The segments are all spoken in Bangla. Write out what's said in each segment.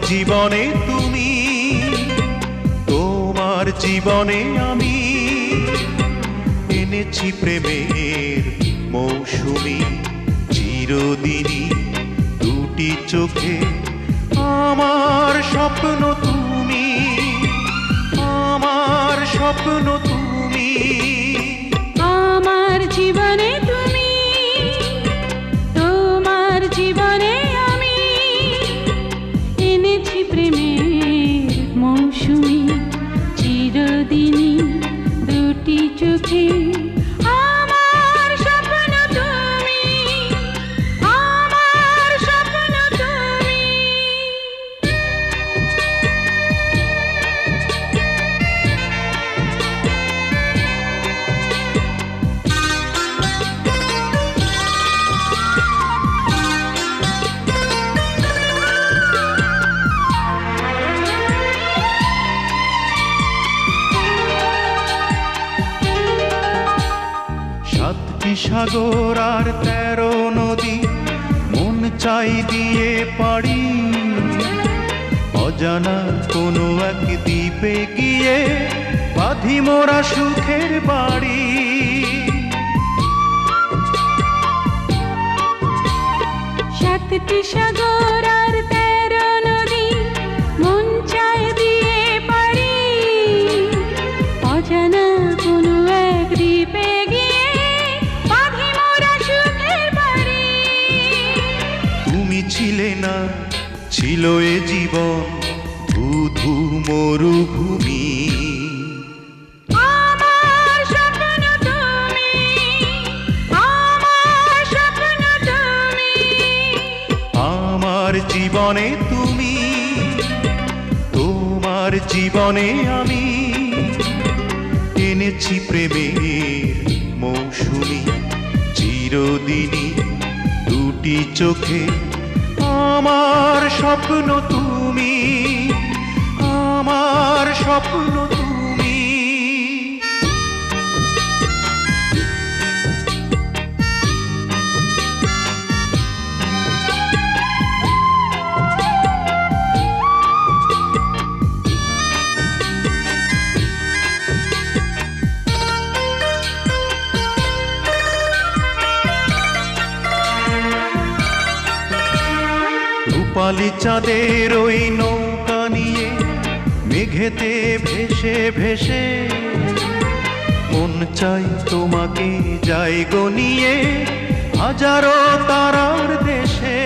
জীবনে তুমি, তোমার জীবনে আমি এনেছি প্রেমের মৌসুমি চিরদিনই দুটি চোখে। আমার স্বপ্ন তুমি, আমার স্বপ্ন তুমি, আমার জীবনে তুমি, তোমার জীবনে আমি এনেছি প্রেমের মৌসুমি চিরদিনই দুটি চোখে। আমার স্বপ্ন তুমি, আমার স্বপ্ন তুমি। সাতটি সাগর আর 13 নদী মন চাই দিয়ে পারি, অজানা কোনো এক দ্বীপে গিয়ে বাঁধি মোরা সুখের বাড়ি। সাতটি সাগর আর 13 নদী মন চায় দিয়ে পারি, অজানা কোনো এক দ্বীপে গিয়ে বাঁধি মোরা সুখের বাড়ি। তুমি ছিলে না, ছিল এ জীবন ধূ মরুভূমি। আমার স্বপ্ন তুমি, আমার স্বপ্ন তুমি। আমার জীবনে তুমি, তোমার জীবনে আমি এনেছি প্রেমের মৌসুমি চিরদিনই দুটি চোখে। আমার স্বপ্ন তুমি, আমার স্বপ্ন তুমি। রূপালি চাঁদের ওই নৌকা নিয়ে মেঘেতে ভেসে ভেসে মন চাই তোমাকে যাই গো নিয়ে হাজারো তারার দেশে।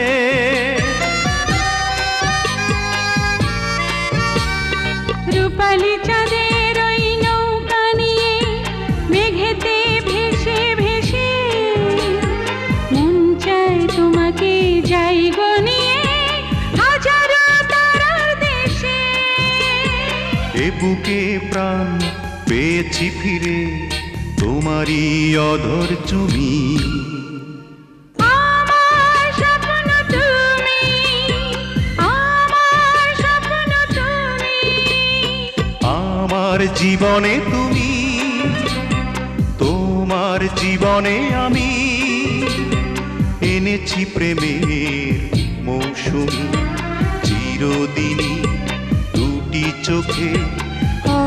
রূপালি চাঁদের ওই নৌকা নিয়ে মেঘেতে ভেসে ভেসে মন চায় তোমাকে যাই গো নিয়ে হাজারো তারার দেশে। এ বুকে প্রাণ পেয়েছি ফিরে তোমারই অধর চুমি। আমার স্বপ্ন তুমি, আমার স্বপ্ন তুমি। আমার জীবনে তুমি, তোমার জীবনে আমি এনেছি প্রেমের মৌসুমি চিরদিনই দুটি চোখে।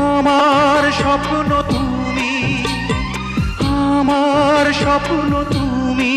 আমার স্বপ্ন তুমি, আমার স্বপ্ন তুমি।